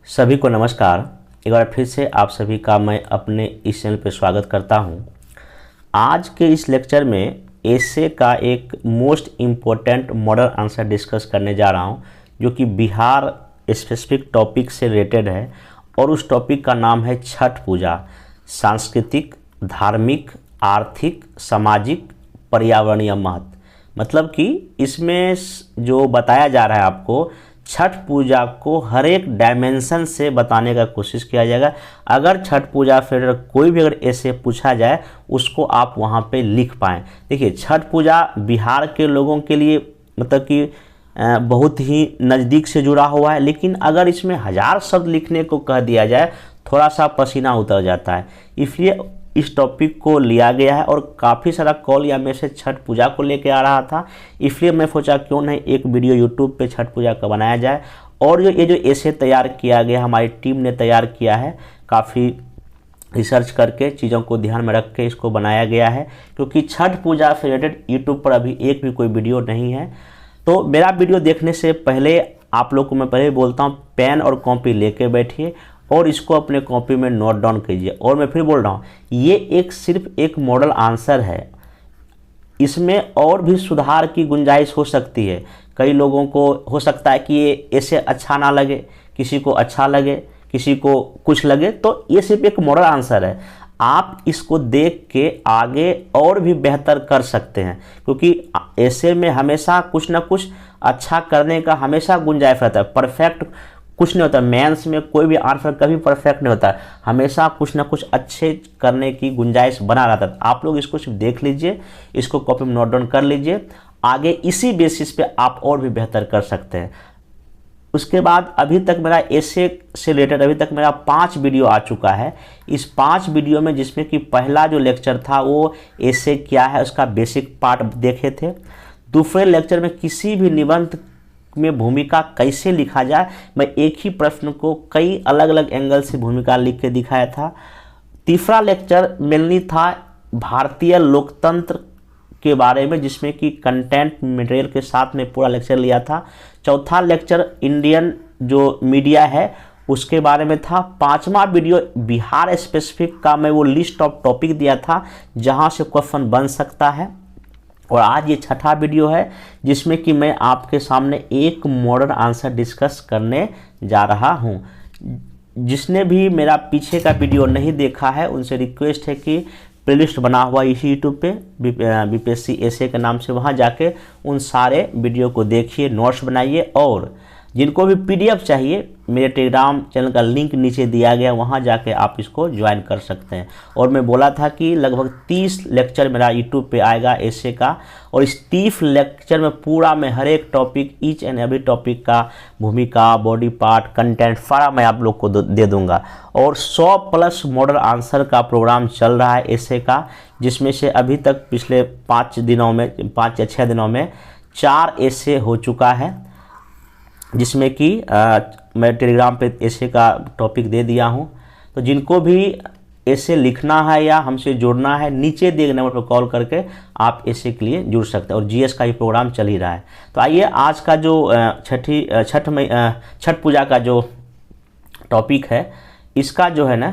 सभी को नमस्कार। एक बार फिर से आप सभी का मैं अपने इस चैनल पर स्वागत करता हूं। आज के इस लेक्चर में एसे का एक most important model answer discuss करने जा रहा हूं, जो कि बिहार स्पेसिफिक टॉपिक से रिलेटेड है और उस टॉपिक का नाम है छठ पूजा। सांस्कृतिक, धार्मिक, आर्थिक, सामाजिक, पर्यावरणीय महत्व। मतलब कि इसमें जो बताया जा रहा है आपको, छठ पूजा को हर एक डायमेंशन से बताने का कोशिश किया जाएगा। अगर छठ पूजा फिर कोई भी अगर ऐसे पूछा जाए उसको आप वहाँ पे लिख पाएँ। देखिए, छठ पूजा बिहार के लोगों के लिए मतलब कि बहुत ही नज़दीक से जुड़ा हुआ है, लेकिन अगर इसमें 1000 शब्द लिखने को कह दिया जाए थोड़ा सा पसीना उतर जाता है। इसलिए इस टॉपिक को लिया गया है और काफ़ी सारा कॉल या मैसेज छठ पूजा को लेके आ रहा था, इसलिए मैं सोचा क्यों नहीं एक वीडियो यूट्यूब पे छठ पूजा का बनाया जाए। और ये जो ऐसे तैयार किया गया, हमारी टीम ने तैयार किया है, काफ़ी रिसर्च करके चीज़ों को ध्यान में रख के इसको बनाया गया है, क्योंकि छठ पूजा से रिलेटेड यूट्यूब पर अभी एक भी कोई वीडियो नहीं है। तो मेरा वीडियो देखने से पहले आप लोग को मैं पहले बोलता हूँ, पेन और कॉपी लेके बैठिए और इसको अपने कॉपी में नोट डाउन कीजिए। और मैं फिर बोल रहा हूँ, ये सिर्फ एक मॉडल आंसर है, इसमें और भी सुधार की गुंजाइश हो सकती है। कई लोगों को हो सकता है कि ये ऐसे अच्छा ना लगे, किसी को अच्छा लगे, किसी को कुछ लगे, तो ये सिर्फ एक मॉडल आंसर है। आप इसको देख के आगे और भी बेहतर कर सकते हैं, क्योंकि ऐसे में हमेशा कुछ ना कुछ अच्छा करने का हमेशा गुंजाइश रहता है। परफेक्ट कुछ नहीं होता, मेंस में कोई भी आंसर कभी परफेक्ट नहीं होता, हमेशा कुछ ना कुछ अच्छे करने की गुंजाइश बना रहता है। आप लोग इसको सिर्फ देख लीजिए, इसको कॉपी में नोट डाउन कर लीजिए, आगे इसी बेसिस पे आप और भी बेहतर कर सकते हैं। उसके बाद अभी तक मेरा ऐसे से रिलेटेड अभी तक मेरा 5 वीडियो आ चुका है। इस 5 वीडियो में जिसमें कि पहला जो लेक्चर था वो ऐसे क्या है उसका बेसिक पार्ट देखे थे। दूसरे लेक्चर में किसी भी निबंध में भूमिका कैसे लिखा जाए, मैं एक ही प्रश्न को कई अलग अलग एंगल से भूमिका लिख के दिखाया था। तीसरा लेक्चर मेनली था भारतीय लोकतंत्र के बारे में, जिसमें कि कंटेंट मटेरियल के साथ में पूरा लेक्चर लिया था। चौथा लेक्चर इंडियन जो मीडिया है उसके बारे में था। 5वां वीडियो बिहार स्पेसिफिक का मैं वो लिस्ट ऑफ टॉपिक दिया था जहां से क्वेश्चन बन सकता है। और आज ये छठा वीडियो है जिसमें कि मैं आपके सामने एक मॉडल आंसर डिस्कस करने जा रहा हूं। जिसने भी मेरा पीछे का वीडियो नहीं देखा है उनसे रिक्वेस्ट है कि प्लेलिस्ट बना हुआ इसी यूट्यूब पे बीपीएससी एसे के नाम से, वहां जाके उन सारे वीडियो को देखिए, नोट्स बनाइए। और जिनको भी पीडीएफ चाहिए मेरे टेलीग्राम चैनल का लिंक नीचे दिया गया, वहां जाके आप इसको ज्वाइन कर सकते हैं। और मैं बोला था कि लगभग 30 लेक्चर मेरा यूट्यूब पे आएगा ऐसे का, और इस 30 लेक्चर में पूरा मैं हर एक topic, each and every topic का भूमिका, बॉडी पार्ट, कंटेंट सारा मैं आप लोग को दे दूंगा। और 100+ मॉडल आंसर का प्रोग्राम चल रहा है ऐसे का, जिसमें से अभी तक पिछले 5 या 6 दिनों में 4 ऐसे हो चुका है, जिसमें कि मैं टेलीग्राम पे ऐसे का टॉपिक दे दिया हूं। तो जिनको भी ऐसे लिखना है या हमसे जुड़ना है, नीचे दिए गए नंबर पर कॉल करके आप ऐसे के लिए जुड़ सकते हैं। और जीएस का ही प्रोग्राम चल ही रहा है। तो आइए आज का जो छठ पूजा का जो टॉपिक है, इसका जो है ना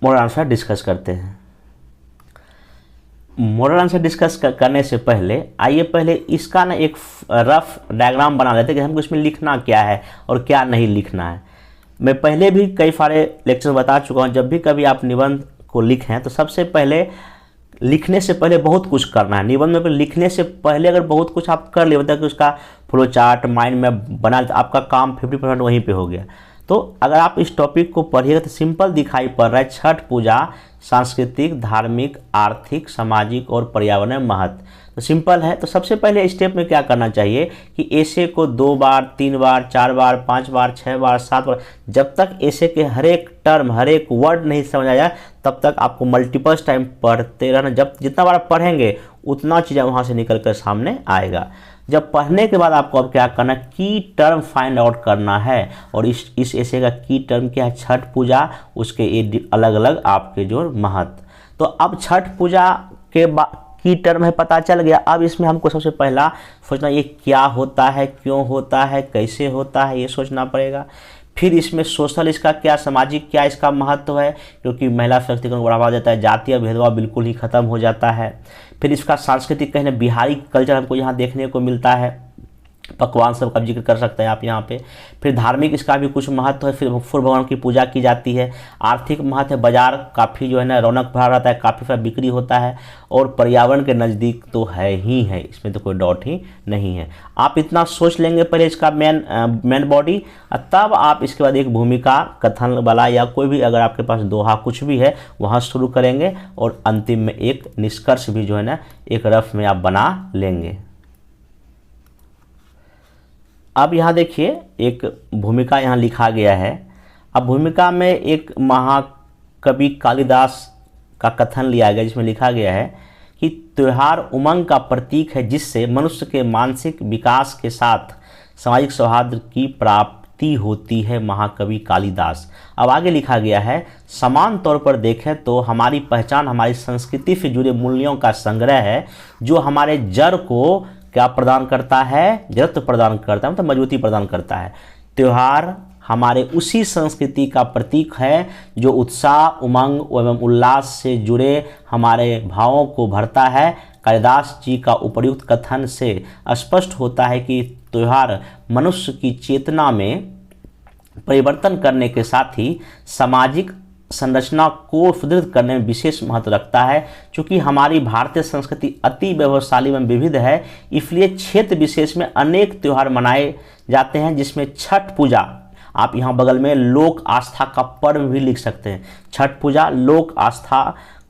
मॉडल आंसर डिस्कस करते हैं। मॉडल आंसर डिस्कस करने से पहले आइए पहले इसका ना एक रफ डायग्राम बना लेते हैं कि हमको इसमें लिखना क्या है और क्या नहीं लिखना है। मैं पहले भी कई सारे लेक्चर बता चुका हूँ, जब भी कभी आप निबंध को लिखें तो सबसे पहले लिखने से पहले बहुत कुछ करना है। निबंध में लिखने से पहले अगर बहुत कुछ आप कर ले, मतलब कि उसका फ्लो चार्ट माइंड में बना, तो आपका काम 50% वहीं पे हो गया। तो अगर आप इस टॉपिक को पढ़िएगा तो सिंपल दिखाई पड़ रहा है, छठ पूजा सांस्कृतिक, धार्मिक, आर्थिक, सामाजिक और पर्यावरणीय महत्व। तो सिंपल है। तो सबसे पहले स्टेप में क्या करना चाहिए कि ऐसे को 2 बार, 3 बार, 4 बार, 5 बार, 6 बार, 7 बार, जब तक ऐसे के हर एक टर्म, हर एक वर्ड नहीं समझ आ जाए तब तक आपको मल्टीपल्स टाइम पढ़ते रहना। जब जितना बार पढ़ेंगे उतना चीज़ें वहाँ से निकल कर सामने आएगा। जब पढ़ने के बाद आपको अब क्या करना, की टर्म फाइंड आउट करना है। और इस ऐसे का की टर्म क्या है, छठ पूजा, उसके अलग अलग आपके जो महत्व। तो अब छठ पूजा की टर्म है, पता चल गया। अब इसमें हमको सबसे पहला सोचना ये क्या होता है, क्यों होता है, कैसे होता है, ये सोचना पड़ेगा। फिर इसमें सोशल इसका क्या, सामाजिक क्या इसका महत्व है, क्योंकि महिला सशक्तिकरण को बढ़ावा देता है, जातीय भेदभाव बिल्कुल ही खत्म हो जाता है। फिर इसका सांस्कृतिक कहने बिहारी कल्चर हमको यहाँ देखने को मिलता है, पकवान सब का जिक्र कर सकते हैं आप यहाँ पे। फिर धार्मिक इसका भी कुछ महत्व है, फिर सूर्य भगवान की पूजा की जाती है। आर्थिक महत्व है, बाजार काफ़ी जो है ना रौनक भरा रहता है, काफ़ी सारा बिक्री होता है, और पर्यावरण के नज़दीक तो है ही है, इसमें तो कोई डाउट ही नहीं है। आप इतना सोच लेंगे पहले इसका मेन बॉडी, तब आप इसके बाद एक भूमिका कथन वाला या कोई भी अगर आपके पास दोहा कुछ भी है वहाँ शुरू करेंगे, और अंतिम में एक निष्कर्ष भी जो है ना एक रफ में आप बना लेंगे। अब यहाँ देखिए एक भूमिका यहाँ लिखा गया है। अब भूमिका में एक महाकवि कालिदास का कथन लिया गया, जिसमें लिखा गया है कि त्योहार उमंग का प्रतीक है, जिससे मनुष्य के मानसिक विकास के साथ सामाजिक सौहार्द की प्राप्ति होती है। महाकवि कालिदास। अब आगे लिखा गया है, समान तौर पर देखें तो हमारी पहचान हमारी संस्कृति से जुड़े मूल्यों का संग्रह है, जो हमारे जड़ को क्या प्रदान करता है, जड़त्व प्रदान करता है, मतलब मजबूती प्रदान करता है। त्यौहार हमारे उसी संस्कृति का प्रतीक है जो उत्साह, उमंग एवं उल्लास से जुड़े हमारे भावों को भरता है। कालिदास जी का उपर्युक्त कथन से स्पष्ट होता है कि त्यौहार मनुष्य की चेतना में परिवर्तन करने के साथ ही सामाजिक संरचना को सुदृढ़ करने में विशेष महत्व रखता है। चूँकि हमारी भारतीय संस्कृति अति वैभवशाली एवं विविध है, इसलिए क्षेत्र विशेष में अनेक त्यौहार मनाए जाते हैं, जिसमें छठ पूजा, आप यहाँ बगल में लोक आस्था का पर्व भी लिख सकते हैं। छठ पूजा लोक आस्था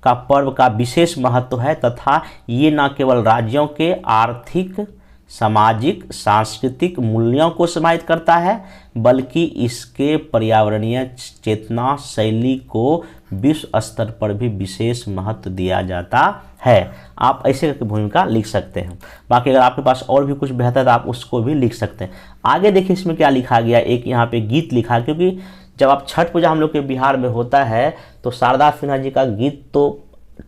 का पर्व का विशेष महत्व है, तथा ये न केवल राज्यों के आर्थिक, सामाजिक, सांस्कृतिक मूल्यों को समाहित करता है, बल्कि इसके पर्यावरणीय चेतना शैली को विश्व स्तर पर भी विशेष महत्व दिया जाता है। आप ऐसे करके भूमिका लिख सकते हैं। बाकी अगर आपके पास और भी कुछ बेहतर है तो आप उसको भी लिख सकते हैं। आगे देखिए इसमें क्या लिखा गया, एक यहाँ पे गीत लिखा है, क्योंकि जब आप छठ पूजा हम लोग के बिहार में होता है तो शारदा सिन्हा जी का गीत तो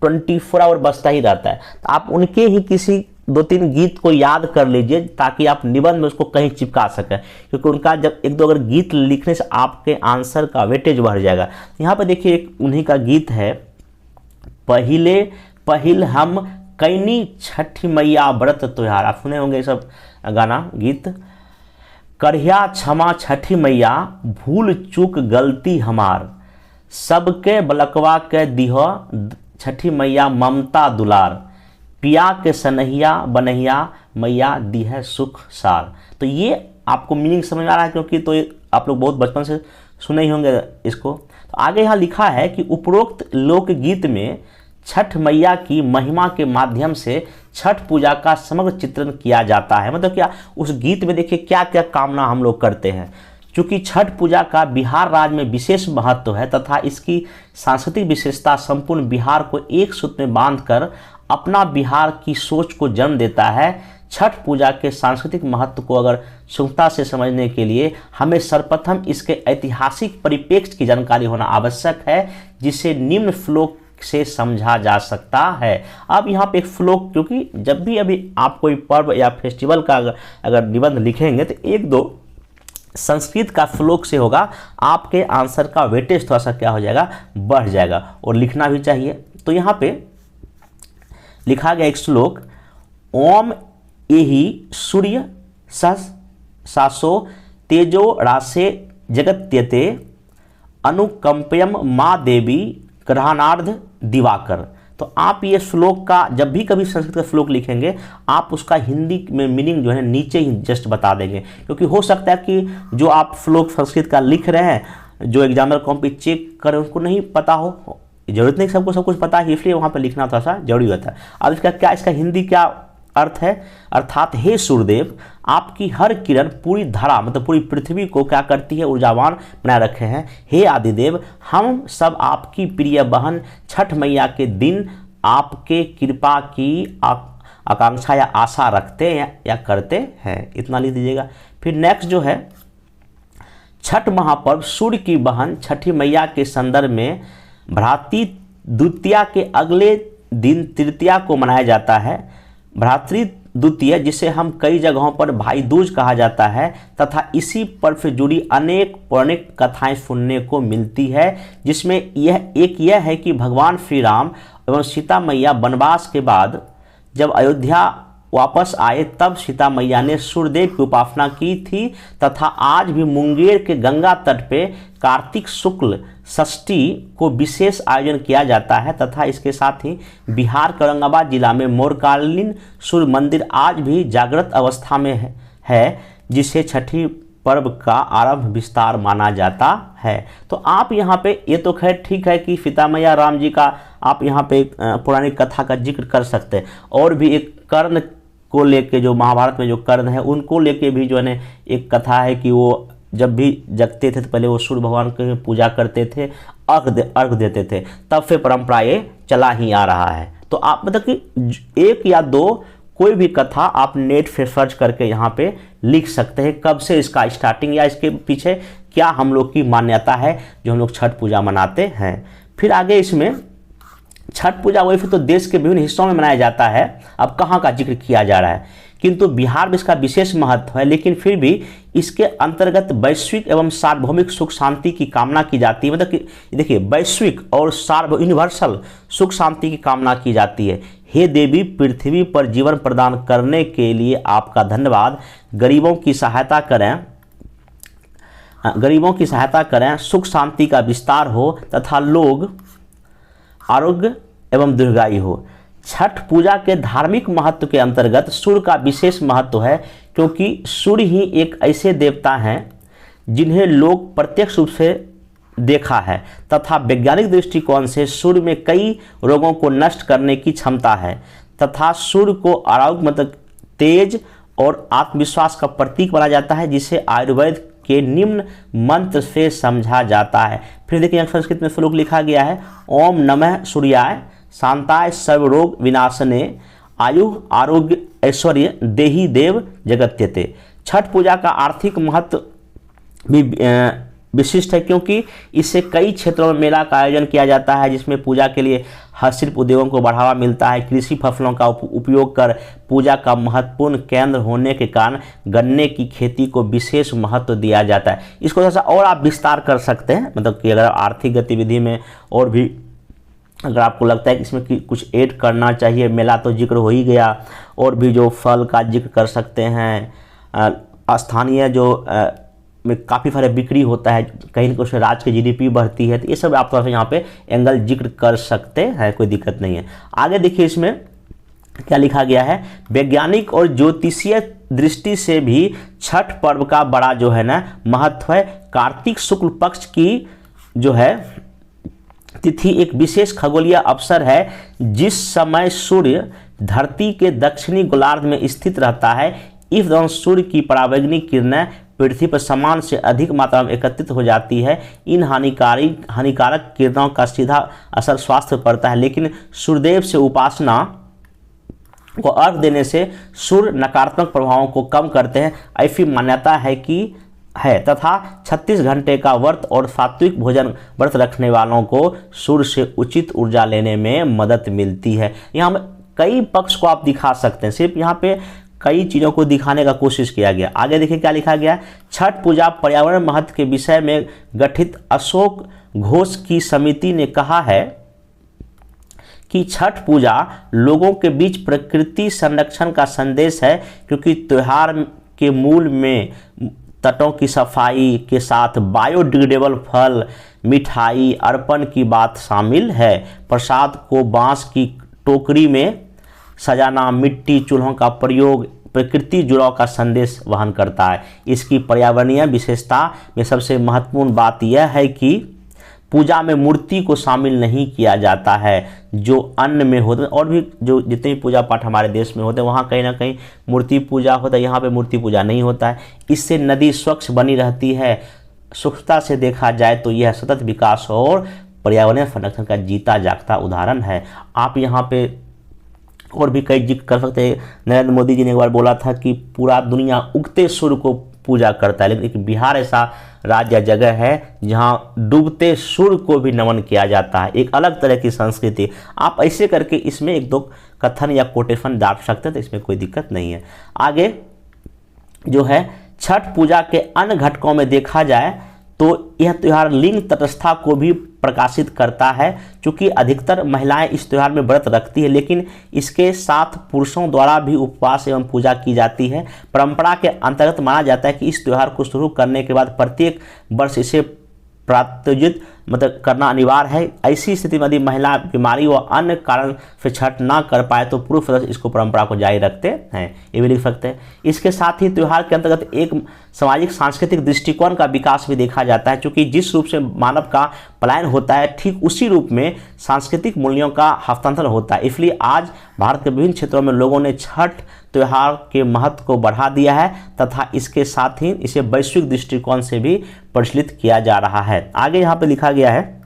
24 आवर बजता ही रहता है। तो आप उनके ही किसी 2-3 गीत को याद कर लीजिए, ताकि आप निबंध में उसको कहीं चिपका सकें, क्योंकि उनका जब 1-2 अगर गीत लिखने से आपके आंसर का वेटेज बढ़ जाएगा। यहाँ पर देखिए एक उन्हीं का गीत है, पहिल हम कैनी छठी मैया व्रत त्योहार। आप सुने होंगे ये सब गाना गीत। करिया क्षमा छठी मैया भूल चूक गलती हमार, सबके बलकवा के दिह छठी मैया ममता दुलार, पिया के सनहिया बनहिया मैया दी है सुख सार। तो ये आपको मीनिंग समझ में आ रहा है, क्योंकि तो आप लोग बहुत बचपन से सुने ही होंगे इसको। तो आगे यहाँ लिखा है कि उपरोक्त लोकगीत में छठ मैया की महिमा के माध्यम से छठ पूजा का समग्र चित्रण किया जाता है। मतलब क्या, उस गीत में देखिए क्या क्या कामना हम लोग करते हैं। चूँकि छठ पूजा का बिहार राज्य में विशेष महत्व है, तथा इसकी सांस्कृतिक विशेषता संपूर्ण बिहार को एक सूत्र में बांधकर अपना बिहार की सोच को जन्म देता है। छठ पूजा के सांस्कृतिक महत्व को अगर सूक्ष्मता से समझने के लिए हमें सर्वप्रथम इसके ऐतिहासिक परिप्रेक्ष्य की जानकारी होना आवश्यक है, जिसे निम्न श्लोक से समझा जा सकता है। अब यहाँ पे एक श्लोक, क्योंकि जब भी अभी आप कोई पर्व या फेस्टिवल का अगर निबंध लिखेंगे तो 1-2 संस्कृत का श्लोक से होगा, आपके आंसर का वेटेज थोड़ा सा क्या हो जाएगा, बढ़ जाएगा, और लिखना भी चाहिए। तो यहाँ पे लिखा गया एक श्लोक, ओम एहि सूर्य सासो तेजो रासे जगत्यते अनुकंपयम माँ देवी ग्रहणार्ध दिवाकर। तो आप ये श्लोक का जब भी कभी संस्कृत का श्लोक लिखेंगे, आप उसका हिंदी में मीनिंग जो है नीचे ही जस्ट बता देंगे, क्योंकि हो सकता है कि जो आप श्लोक संस्कृत का लिख रहे हैं, जो एग्जामिनर कॉपी चेक करें उनको नहीं पता हो, जरूरत नहीं सबको सब कुछ पता है, इसलिए वहाँ पे लिखना थोड़ा सा जरूरी होता है। अब इसका क्या, इसका हिंदी क्या अर्थ है, अर्थात हे सूर्यदेव, आपकी हर किरण पूरी धरा मतलब पूरी पृथ्वी को क्या करती है, ऊर्जावान बनाए रखे हैं। हे आदिदेव, हम सब आपकी प्रिय बहन छठ मैया के दिन आपके कृपा की आकांक्षा या आशा रखते हैं या करते हैं। इतना लिख दीजिएगा। फिर नेक्स्ट जो है, छठ महापर्व सूर्य की बहन छठी मैया के संदर्भ में भ्राती द्वितीया के अगले दिन तृतीया को मनाया जाता है। भ्रातृ द्वितीया, जिसे हम कई जगहों पर भाई दूज कहा जाता है, तथा इसी पर्व से जुड़ी अनेक पौराणिक कथाएं सुनने को मिलती है, जिसमें यह है कि भगवान श्री राम एवं सीता मैया वनवास के बाद जब अयोध्या वापस आए तब सीता मैया ने सूर्यदेव की उपासना की थी, तथा आज भी मुंगेर के गंगा तट पे कार्तिक शुक्ल षष्ठी को विशेष आयोजन किया जाता है। तथा इसके साथ ही बिहार के औरंगाबाद जिला में मौर्यकालीन सूर्य मंदिर आज भी जागृत अवस्था में है, जिसे छठी पर्व का आरंभ विस्तार माना जाता है। तो आप यहाँ पे, ये तो खैर ठीक है कि सीता मैया राम जी का आप यहाँ पे पौराणिक कथा का जिक्र कर सकते हैं, और भी एक कर्ण को लेके, जो महाभारत में जो कर्ण है उनको लेके भी जो है एक कथा है कि वो जब भी जगते थे तो पहले वो सूर्य भगवान की पूजा करते थे, अर्घ देते थे, तब से परंपरा ये चला ही आ रहा है। तो आप मतलब कि एक या दो कोई भी कथा आप नेट से सर्च करके यहाँ पे लिख सकते हैं, कब से इसका स्टार्टिंग या इसके पीछे क्या हम लोग की मान्यता है जो हम लोग छठ पूजा मनाते हैं। फिर आगे इसमें छठ पूजा वैसे तो देश के विभिन्न हिस्सों में मनाया जाता है, अब कहाँ का जिक्र किया जा रहा है, किंतु बिहार में इसका विशेष महत्व है। लेकिन फिर भी इसके अंतर्गत वैश्विक एवं सार्वभौमिक सुख शांति की कामना की जाती है। मतलब कि देखिए, वैश्विक और यूनिवर्सल सुख शांति की कामना की जाती है। हे देवी, पृथ्वी पर जीवन प्रदान करने के लिए आपका धन्यवाद। गरीबों की सहायता करें, सुख शांति का विस्तार हो तथा लोग आरोग्य एवं दीर्घायु हो। छठ पूजा के धार्मिक महत्व के अंतर्गत सूर्य का विशेष महत्व है, क्योंकि सूर्य ही एक ऐसे देवता हैं जिन्हें लोग प्रत्यक्ष रूप से देखा है, तथा वैज्ञानिक दृष्टिकोण से सूर्य में कई रोगों को नष्ट करने की क्षमता है, तथा सूर्य को आरोग्य मतलब तेज और आत्मविश्वास का प्रतीक माना जाता है, जिसे आयुर्वेद के निम्न मंत्र से समझा जाता है। फिर देखिए संस्कृत में श्लोक लिखा गया है, ओम नमः सूर्याय शांताय सर्वरोग विनाशने आयु आरोग्य ऐश्वर्य देहि देव जगत्यते। छठ पूजा का आर्थिक महत्व भी विशिष्ट है, क्योंकि इससे कई क्षेत्रों में मेला का आयोजन किया जाता है, जिसमें पूजा के लिए हस्तशिल्प उद्योगों को बढ़ावा मिलता है। कृषि फसलों का उपयोग कर पूजा का महत्वपूर्ण केंद्र होने के कारण गन्ने की खेती को विशेष महत्व दिया जाता है। इसको थोड़ा सा और आप विस्तार कर सकते हैं, मतलब कि अगर आर्थिक गतिविधि में और भी अगर आपको लगता है कि इसमें कुछ ऐड करना चाहिए, मेला तो जिक्र हो ही गया, और भी जो फल का जिक्र कर सकते हैं। स्थानीय जो में काफ़ी सारे बिक्री होता है, कहीं ना कहीं राज्य की जीडीपी बढ़ती है, तो ये सब आप थोड़ा सा यहाँ पे एंगल जिक्र कर सकते हैं, कोई दिक्कत नहीं है। आगे देखिए इसमें क्या लिखा गया है, वैज्ञानिक और ज्योतिषीय दृष्टि से भी छठ पर्व का बड़ा जो है ना महत्व है। कार्तिक शुक्ल पक्ष की जो है तिथि एक विशेष खगोलीय अवसर है, जिस समय सूर्य धरती के दक्षिणी गोलार्ध में स्थित रहता है। इस दौरान सूर्य की परावैंगनिक किरणें पृथ्वी पर समान से अधिक मात्रा में एकत्रित हो जाती है। इन हानिकारक किरणों का सीधा असर स्वास्थ्य पर पड़ता है, लेकिन सूर्यदेव से उपासना को अर्घ देने से सूर्य नकारात्मक प्रभावों को कम करते हैं, ऐसी मान्यता है तथा 36 घंटे का व्रत और सात्विक भोजन व्रत रखने वालों को सूर्य से उचित ऊर्जा लेने में मदद मिलती है। यहाँ कई पक्ष को आप दिखा सकते हैं, सिर्फ यहाँ पे कई चीज़ों को दिखाने का कोशिश किया गया। आगे देखिए क्या लिखा गया, छठ पूजा पर्यावरण महत्व के विषय में गठित अशोक घोष की समिति ने कहा है कि छठ पूजा लोगों के बीच प्रकृति संरक्षण का संदेश है, क्योंकि त्योहार के मूल में तटों की सफाई के साथ बायोडिग्रेडेबल फल, मिठाई अर्पण की बात शामिल है। प्रसाद को बांस की टोकरी में सजाना, मिट्टी चूल्हों का प्रयोग प्रकृति जुड़ाव का संदेश वहन करता है। इसकी पर्यावरणीय विशेषता में सबसे महत्वपूर्ण बात यह है कि पूजा में मूर्ति को शामिल नहीं किया जाता है, जो अन्न में होते हैं। और भी जो जितने भी पूजा पाठ हमारे देश में होते हैं वहाँ कहीं ना कहीं मूर्ति पूजा होता है, यहाँ पे मूर्ति पूजा नहीं होता है। इससे नदी स्वच्छ बनी रहती है। स्वच्छता से देखा जाए तो यह सतत विकास और पर्यावरण संरक्षण का जीता जागता उदाहरण है। आप यहाँ पे और भी कई जिक्र कर सकते हैं। नरेंद्र मोदी जी ने एक बार बोला था कि पूरा दुनिया उगते सूर्य को पूजा करता है, लेकिन बिहार ऐसा राज्य या जगह है जहाँ डूबते सूर्य को भी नमन किया जाता है, एक अलग तरह की संस्कृति। आप ऐसे करके इसमें एक दो कथन या कोटेशन डाल सकते हैं, तो इसमें कोई दिक्कत नहीं है। आगे जो है छठ पूजा के अन्य घटकों में देखा जाए तो यह त्यौहार लिंग तटस्थता को भी प्रकाशित करता है, क्योंकि अधिकतर महिलाएं इस त्यौहार में व्रत रखती है, लेकिन इसके साथ पुरुषों द्वारा भी उपवास एवं पूजा की जाती है। परंपरा के अंतर्गत माना जाता है कि इस त्यौहार को शुरू करने के बाद प्रत्येक वर्ष इसे प्रायोजित करना अनिवार्य है। ऐसी स्थिति में यदि महिला बीमारी व अन्य कारण से छठ ना कर पाए तो पूर्व सदस्य इसको परंपरा को जारी रखते हैं, ये भी लिख सकते हैं। इसके साथ ही त्यौहार के अंतर्गत एक सामाजिक सांस्कृतिक दृष्टिकोण का विकास भी देखा जाता है, क्योंकि जिस रूप से मानव का पलायन होता है ठीक उसी रूप में सांस्कृतिक मूल्यों का हस्तांतरण होता है। इसलिए आज भारत के विभिन्न क्षेत्रों में लोगों ने छठ त्यौहार के महत्व को बढ़ा दिया है तथा इसके साथ ही इसे वैश्विक दृष्टिकोण से भी प्रचलित किया जा रहा है। आगे यहाँ पे लिखा गया है,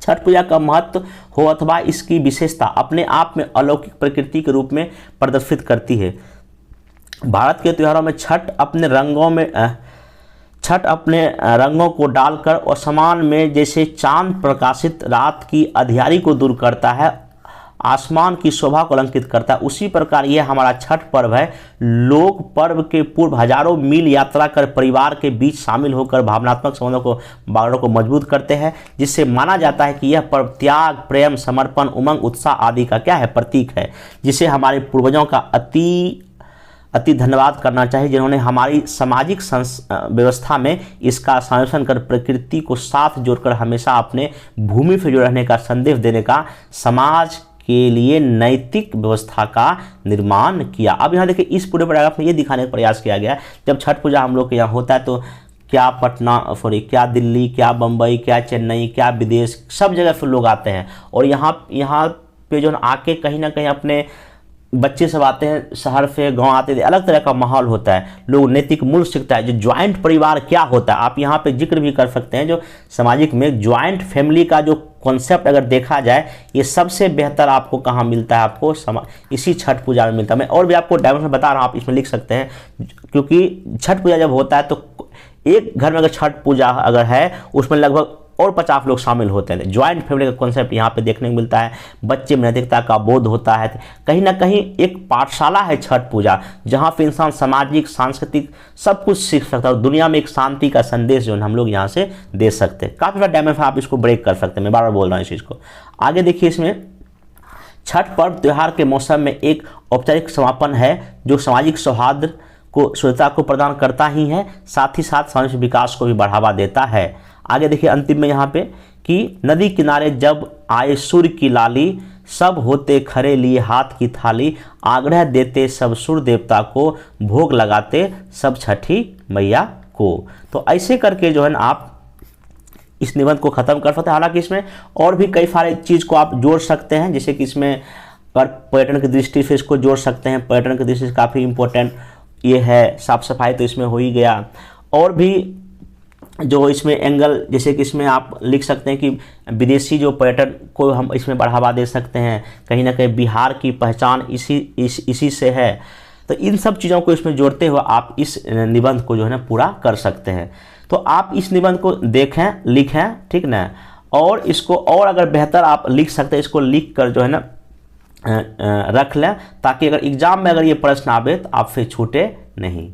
छठ पूजा का महत्व हो अथवा इसकी विशेषता अपने आप में अलौकिक प्रकृति के रूप में प्रदर्शित करती है। भारत के त्योहारों में छठ अपने रंगों को डालकर और समान में जैसे चांद प्रकाशित रात की अंधियारी को दूर करता है, आसमान की शोभा को अलंकृत करता है, उसी प्रकार यह हमारा छठ पर्व है। लोग पर्व के पूर्व हजारों मील यात्रा कर परिवार के बीच शामिल होकर भावनात्मक संबंधों को मजबूत करते हैं, जिससे माना जाता है कि यह पर्व त्याग, प्रेम, समर्पण, उमंग, उत्साह आदि का क्या है, प्रतीक है, जिसे हमारे पूर्वजों का अति धन्यवाद करना चाहिए, जिन्होंने हमारी सामाजिक व्यवस्था में इसका संरक्षण कर प्रकृति को साथ जोड़कर हमेशा अपने भूमि से जुड़े रहने का संदेश देने का समाज के लिए नैतिक व्यवस्था का निर्माण किया। अब यहाँ देखिए इस पूरे पैराग्राफ में ये दिखाने का प्रयास किया गया, जब छठ पूजा हम लोग के यहाँ होता है तो क्या दिल्ली, क्या बम्बई, क्या चेन्नई, क्या विदेश, सब जगह से लोग आते हैं और यहाँ पे जो आके कहीं ना कहीं अपने बच्चे सब आते हैं, शहर से गांव आते हैं, अलग तरह का माहौल होता है, लोग नैतिक मूल्य सीखता है। जो ज्वाइंट परिवार क्या होता है आप यहाँ पे जिक्र भी कर सकते हैं, जो सामाजिक में ज्वाइंट फैमिली का जो कॉन्सेप्ट अगर देखा जाए ये सबसे बेहतर आपको कहाँ मिलता है, आपको इसी छठ पूजा में मिलता है। मैं और भी आपको डायमेंशन बता रहा हूँ, आप इसमें लिख सकते हैं, क्योंकि छठ पूजा जब होता है तो एक घर में अगर छठ पूजा अगर है उसमें लगभग और 50 लोग शामिल होते हैं। ज्वाइंट फैमिली का कॉन्सेप्ट यहाँ पे देखने को मिलता है, बच्चे में नैतिकता का बोध होता है, कहीं ना कहीं एक पाठशाला है छठ पूजा, जहाँ पे इंसान सामाजिक, सांस्कृतिक सब कुछ सीख सकता है और दुनिया में एक शांति का संदेश जो है हम लोग यहाँ से दे सकते हैं। काफ़ी बड़ा डायमेंशन आप इसको ब्रेक कर सकते हैं, मैं बार बार बोल रहा हूँ इस चीज़ को। आगे देखिए, इसमें छठ पर्व त्यौहार के मौसम में एक औपचारिक समापन है जो सामाजिक सौहार्द को, शुद्धता को प्रदान करता ही है, साथ ही साथ सामाजिक विकास को भी बढ़ावा देता है। आगे देखिए अंतिम में यहाँ पे कि नदी किनारे जब आए सूर्य की लाली, सब होते खड़े लिए हाथ की थाली, आग्रह देते सब सूर्य देवता को, भोग लगाते सब छठी मैया को। तो ऐसे करके जो है ना आप इस निबंध को ख़त्म कर सकते हैं। हालांकि इसमें और भी कई सारे चीज़ को आप जोड़ सकते हैं, जैसे कि इसमें अगर पर्यटन की दृष्टि से इसको जोड़ सकते हैं, पर्यटन की दृष्टि से काफ़ी इम्पोर्टेंट ये है, साफ सफाई तो इसमें हो ही गया। और भी जो इसमें एंगल, जैसे कि इसमें आप लिख सकते हैं कि विदेशी जो पर्यटन को हम इसमें बढ़ावा दे सकते हैं, कहीं ना कहीं बिहार की पहचान इसी से है। तो इन सब चीज़ों को इसमें जोड़ते हुए आप इस निबंध को जो है ना पूरा कर सकते हैं। तो आप इस निबंध को देखें, लिखें, ठीक ना, और इसको और अगर बेहतर आप लिख सकते हैं, इसको लिख कर जो है ना रख लें, ताकि अगर एग्ज़ाम में अगर ये प्रश्न आवे तो आपसे छूटे नहीं।